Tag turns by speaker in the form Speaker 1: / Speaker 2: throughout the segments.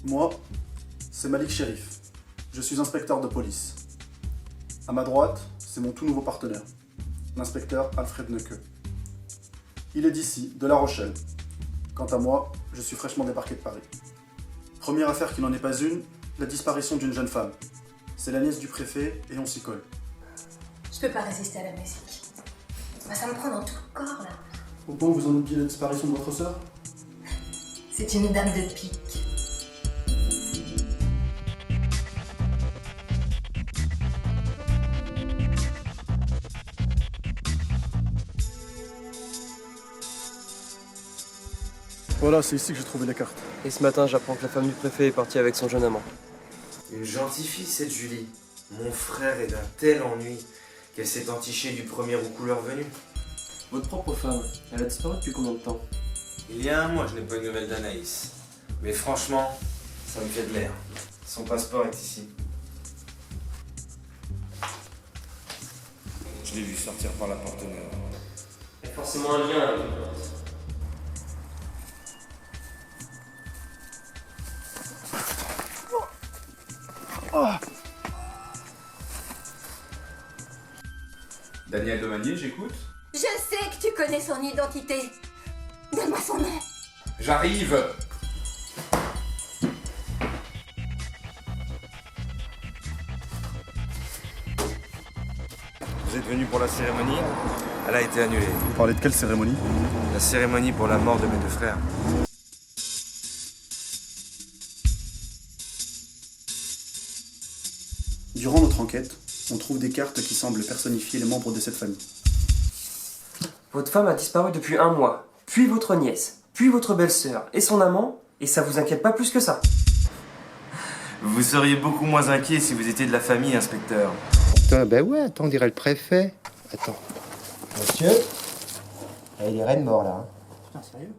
Speaker 1: Moi, c'est Malik Sherif. Je suis inspecteur de police. À ma droite, c'est mon tout nouveau partenaire, l'inspecteur Alfred Necke. Il est d'ici, de La Rochelle. Quant à moi, je suis fraîchement débarqué de Paris. Première affaire qui n'en est pas une, la disparition d'une jeune femme. C'est la nièce du préfet et on s'y colle.
Speaker 2: Je peux pas résister à la musique. Bah, ça me prend dans tout le corps, là.
Speaker 1: Au point où vous en oubliez la disparition de votre sœur?
Speaker 2: C'est une dame de pique.
Speaker 1: Voilà, c'est ici que j'ai trouvé les cartes.
Speaker 3: Et ce matin, j'apprends que la femme du préfet est partie avec son jeune amant.
Speaker 4: Une gentille fille, cette Julie. Mon frère est d'un tel ennui qu'elle s'est entichée du premier aux couleurs venues.
Speaker 3: Votre propre femme, elle a disparu depuis combien de temps?
Speaker 4: Il y a un mois, je n'ai pas eu de nouvelles d'Anaïs. Mais franchement, ça me fait de l'air. Son passeport est ici. Je l'ai vu sortir par la porte neuve.
Speaker 3: Il y a forcément un lien avec le porte.
Speaker 5: Daniel Domanier, j'écoute.
Speaker 2: Je sais que tu connais son identité. Donne-moi son nom.
Speaker 5: J'arrive.
Speaker 4: Vous êtes venu pour la cérémonie? Elle a été annulée.
Speaker 1: Vous parlez de quelle cérémonie?
Speaker 4: La cérémonie pour la mort de mes deux frères.
Speaker 1: Durant notre enquête, on trouve des cartes qui semblent personnifier les membres de cette famille.
Speaker 3: Votre femme a disparu depuis un mois, puis votre nièce, puis votre belle-sœur et son amant, et ça vous inquiète pas plus que ça?
Speaker 4: Vous seriez beaucoup moins inquiet si vous étiez de la famille, inspecteur.
Speaker 6: Putain, ben ouais, attends, on dirait le préfet. Attends. Monsieur? Il est raide mort là. Putain, sérieux?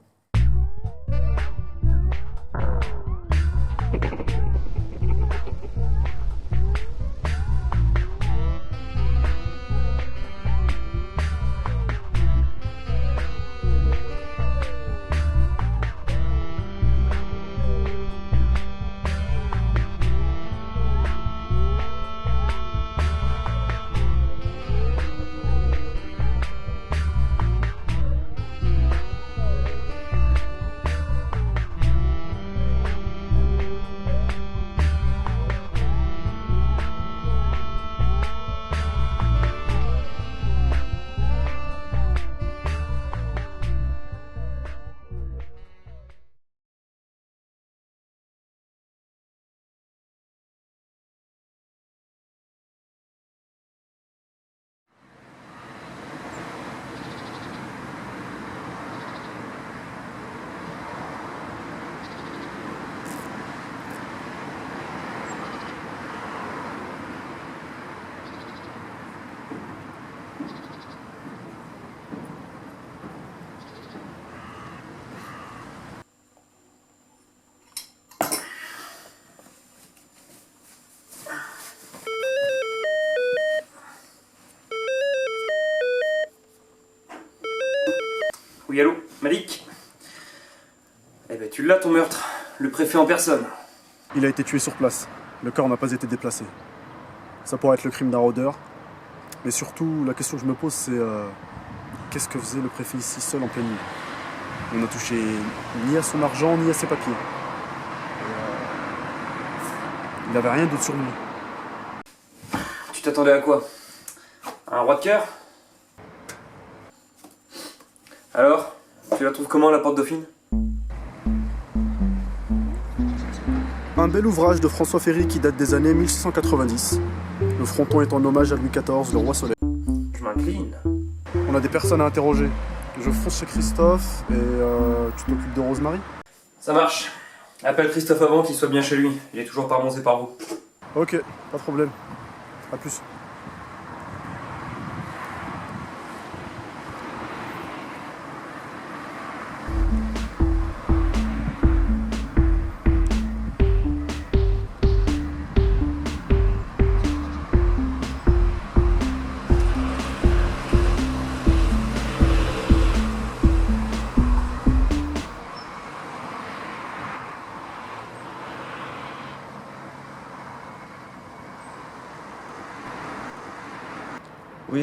Speaker 3: Oui, allô, Malik? Eh ben, tu l'as ton meurtre, le préfet en personne.
Speaker 1: Il a été tué sur place. Le corps n'a pas été déplacé. Ça pourrait être le crime d'un rôdeur. Mais surtout, la question que je me pose, c'est qu'est-ce que faisait le préfet ici seul en pleine nuit? On n'a touché ni à son argent, ni à ses papiers. Il n'avait rien d'autre sur lui.
Speaker 3: Tu t'attendais à quoi? À un roi de cœur? Alors, tu la trouves comment, la porte Dauphine?
Speaker 1: Un bel ouvrage de François Ferry qui date des années 1690. Le fronton est en hommage à Louis XIV, le roi soleil.
Speaker 3: Je m'incline.
Speaker 1: On a des personnes à interroger. Je fonce chez Christophe et tu t'occupes de Rosemary?
Speaker 3: Ça marche. Appelle Christophe avant qu'il soit bien chez lui. Il est toujours par Mons et par vous.
Speaker 1: Ok, pas de problème. A plus.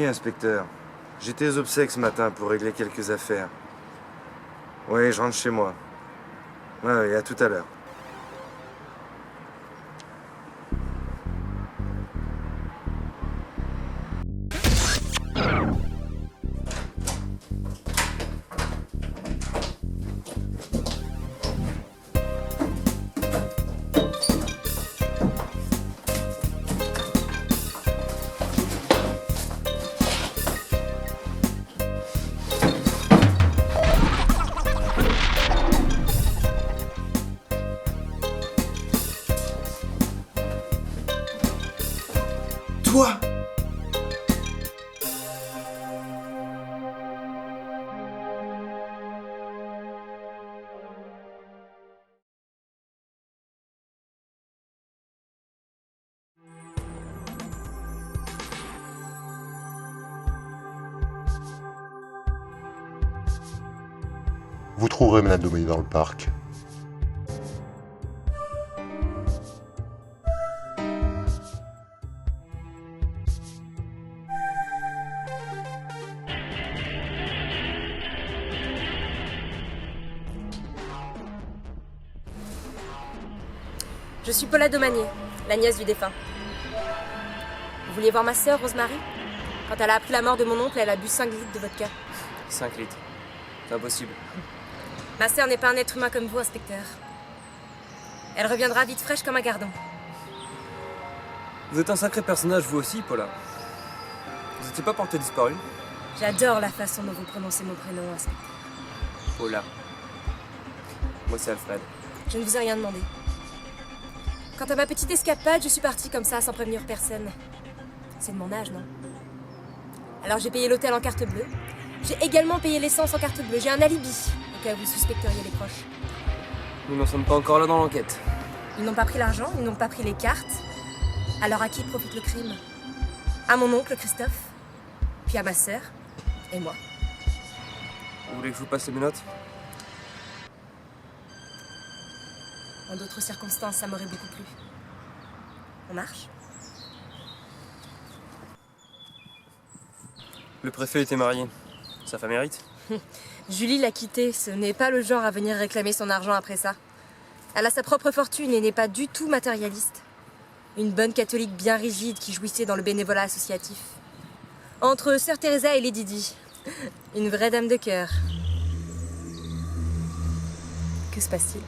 Speaker 4: inspecteur. J'étais aux obsèques ce matin pour régler quelques affaires. Oui, je rentre chez moi. Ouais, à tout à l'heure. Toi!
Speaker 7: Vous trouverez Madame Domanier dans le parc.
Speaker 8: Je suis Paula Domanier, la nièce du défunt. Vous vouliez voir ma sœur, Rosemary? Quand elle a appris la mort de mon oncle, elle a bu 5 litres de vodka.
Speaker 3: 5 litres. C'est impossible.
Speaker 8: Ma sœur n'est pas un être humain comme vous, inspecteur. Elle reviendra vite fraîche comme un gardon.
Speaker 3: Vous êtes un sacré personnage, vous aussi, Paula. Vous n'étiez pas porté disparu?
Speaker 8: J'adore la façon dont vous prononcez mon prénom, inspecteur.
Speaker 3: Paula. Moi, c'est Alfred.
Speaker 8: Je ne vous ai rien demandé. Quant à ma petite escapade, je suis partie comme ça, sans prévenir personne. C'est de mon âge, non? Alors j'ai payé l'hôtel en carte bleue. J'ai également payé l'essence en carte bleue. J'ai un alibi, au cas où vous suspecteriez les proches.
Speaker 3: Nous n'en sommes pas encore là dans l'enquête.
Speaker 8: Ils n'ont pas pris l'argent, ils n'ont pas pris les cartes. Alors à qui profite le crime? À mon oncle Christophe, puis à ma sœur, et moi.
Speaker 3: Vous voulez que je vous passe les menottes?
Speaker 8: En d'autres circonstances, ça m'aurait beaucoup plu. On marche?
Speaker 3: Le préfet était marié. Sa femme mérite.
Speaker 8: Julie l'a quitté. Ce n'est pas le genre à venir réclamer son argent après ça. Elle a sa propre fortune et n'est pas du tout matérialiste. Une bonne catholique bien rigide qui jouissait dans le bénévolat associatif. Entre Sœur Teresa et Lady Di. Une vraie dame de cœur. Que se passe-t-il?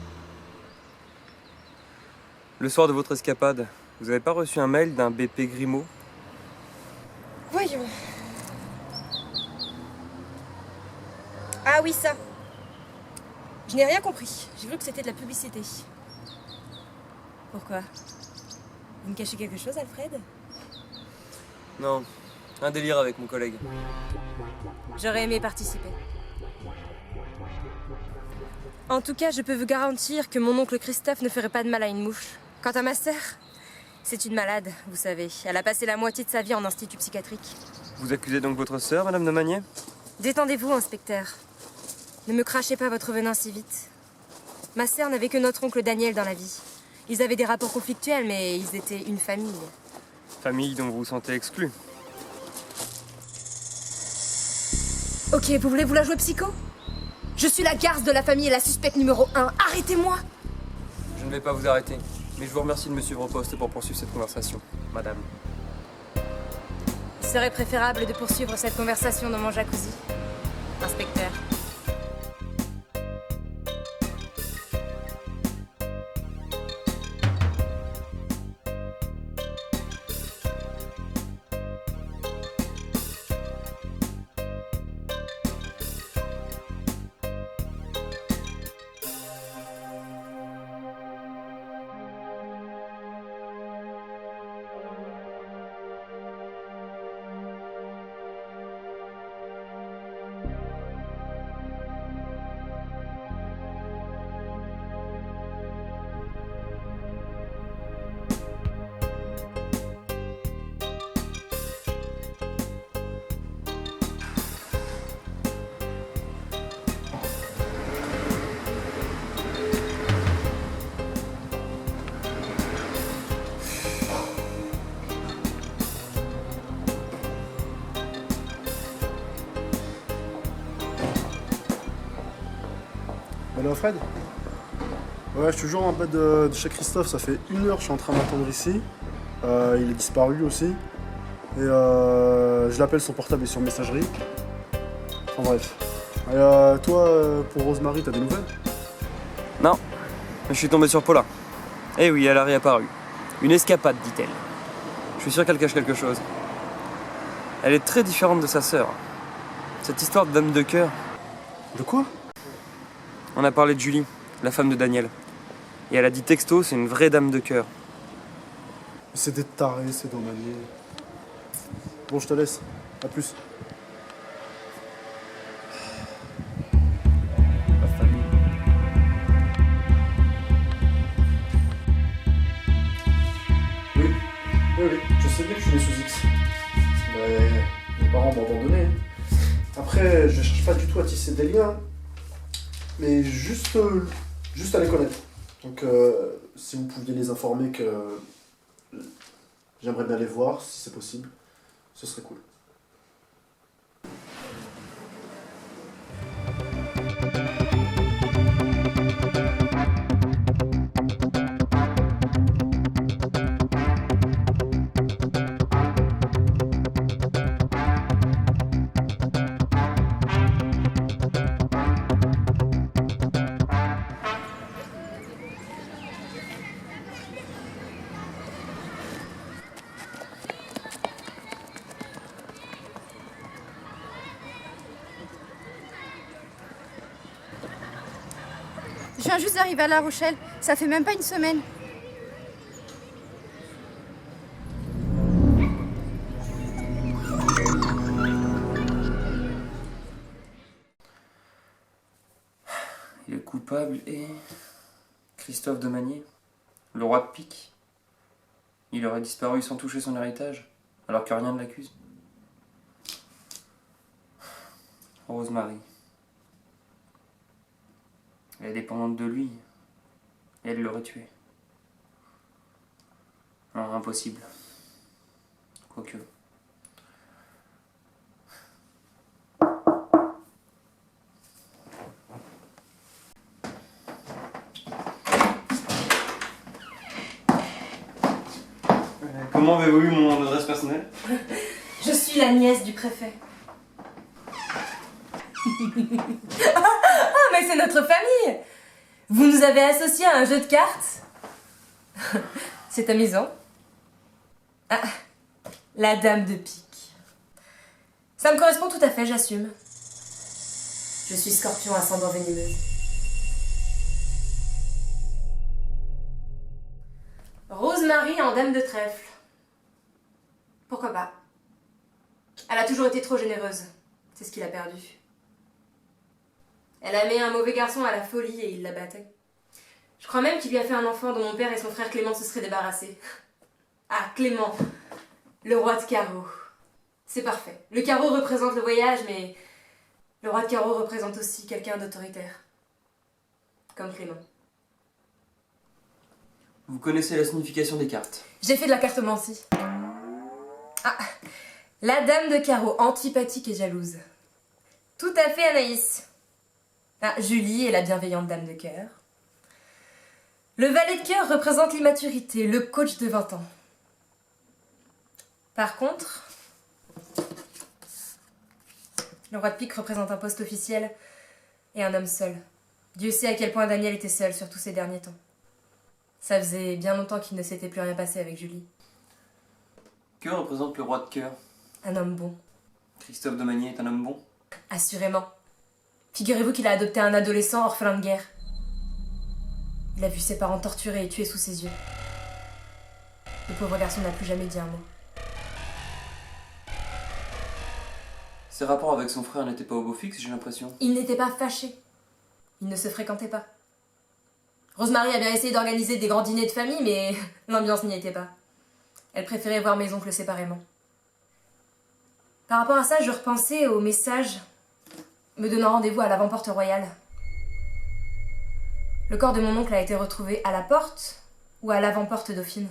Speaker 3: Le soir de votre escapade, vous n'avez pas reçu un mail d'un BP Grimaud?
Speaker 8: Voyons. Ah oui, ça. Je n'ai rien compris. J'ai vu que c'était de la publicité. Pourquoi? Vous me cachez quelque chose, Alfred?
Speaker 3: Non, un délire avec mon collègue.
Speaker 8: J'aurais aimé participer. En tout cas, je peux vous garantir que mon oncle Christophe ne ferait pas de mal à une mouche. Quant à ma sœur, c'est une malade, vous savez. Elle a passé la moitié de sa vie en institut psychiatrique.
Speaker 3: Vous accusez donc votre sœur, Madame Domanier?
Speaker 8: Détendez-vous, inspecteur. Ne me crachez pas votre venin si vite. Ma sœur n'avait que notre oncle Daniel dans la vie. Ils avaient des rapports conflictuels, mais ils étaient une famille.
Speaker 3: Famille dont vous vous sentez exclu.
Speaker 8: Ok, vous voulez vous la jouer psycho? Je suis la garce de la famille et la suspecte numéro 1. Arrêtez-moi!
Speaker 3: Je ne vais pas vous arrêter, mais je vous remercie de me suivre au poste pour poursuivre cette conversation, Madame.
Speaker 8: Il serait préférable de poursuivre cette conversation dans mon jacuzzi. Inspecteur.
Speaker 1: Allô, Fred? Ouais, je suis toujours en bas de chez Christophe, ça fait 1 heure que je suis en train d'attendre ici. Il est disparu aussi. Et je l'appelle, son portable est sur messagerie. Enfin bref. Et toi, pour Rosemary, t'as des nouvelles?
Speaker 3: Non, je suis tombé sur Paula. Eh oui, elle a réapparu. Une escapade, dit-elle. Je suis sûr qu'elle cache quelque chose. Elle est très différente de sa sœur. Cette histoire de dame de cœur.
Speaker 1: De quoi?
Speaker 3: On a parlé de Julie, la femme de Daniel. Et elle a dit texto, c'est une vraie dame de cœur.
Speaker 1: C'est des tarés, ces domaniers. Bon, je te laisse. À plus.
Speaker 3: La famille.
Speaker 1: Oui, je sais bien que je suis né sous X. Mes parents m'ont abandonné. Après, je cherche pas du tout à tisser des liens, mais juste à les connaître. Donc, si vous pouviez les informer que j'aimerais bien les voir, si c'est possible, ce serait cool.
Speaker 9: Je viens juste d'arriver à La Rochelle, ça fait même pas une semaine.
Speaker 3: Et le coupable est Christophe Domanier, le roi de pique. Il aurait disparu sans toucher son héritage, alors que rien ne l'accuse. Rosemary. Elle est dépendante de lui, et elle l'aurait tué. Alors, impossible. Quoique. Comment avez-vous eu mon adresse personnelle?
Speaker 8: Je suis la nièce du préfet. Ah, mais c'est notre famille! Vous nous avez associés à un jeu de cartes? C'est amusant. Ah, la dame de pique. Ça me correspond tout à fait, j'assume. Je suis scorpion ascendant venimeuse. Rosemary en dame de trèfle. Pourquoi pas? Elle a toujours été trop généreuse. C'est ce qu'il a perdu. Elle a aimé un mauvais garçon à la folie et il la battait. Je crois même qu'il lui a fait un enfant dont mon père et son frère Clément se seraient débarrassés. Ah, Clément, le roi de carreau. C'est parfait. Le carreau représente le voyage, mais le roi de carreau représente aussi quelqu'un d'autoritaire. Comme Clément.
Speaker 3: Vous connaissez la signification des cartes?
Speaker 8: J'ai fait de la cartomancie. Ah, la dame de carreau, antipathique et jalouse. Tout à fait, Anaïs. Ah, Julie est la bienveillante dame de cœur. Le valet de cœur représente l'immaturité, le coach de 20 ans. Par contre, le roi de pique représente un poste officiel et un homme seul. Dieu sait à quel point Daniel était seul, surtout ces derniers temps. Ça faisait bien longtemps qu'il ne s'était plus rien passé avec Julie.
Speaker 3: Que représente le roi de cœur?
Speaker 8: Un homme bon.
Speaker 3: Christophe Domanier est un homme bon?
Speaker 8: Assurément. Figurez-vous qu'il a adopté un adolescent orphelin de guerre. Il a vu ses parents torturés et tués sous ses yeux. Le pauvre garçon n'a plus jamais dit un mot.
Speaker 3: Ses rapports avec son frère n'étaient pas au beau fixe, j'ai l'impression.
Speaker 8: Ils n'étaient pas fâchés. Ils ne se fréquentaient pas. Rosemary a bien essayé d'organiser des grands dîners de famille, mais l'ambiance n'y était pas. Elle préférait voir mes oncles séparément. Par rapport à ça, je repensais au message me donnant rendez-vous à l'avant-porte royale. Le corps de mon oncle a été retrouvé à la porte ou à l'avant-porte dauphine.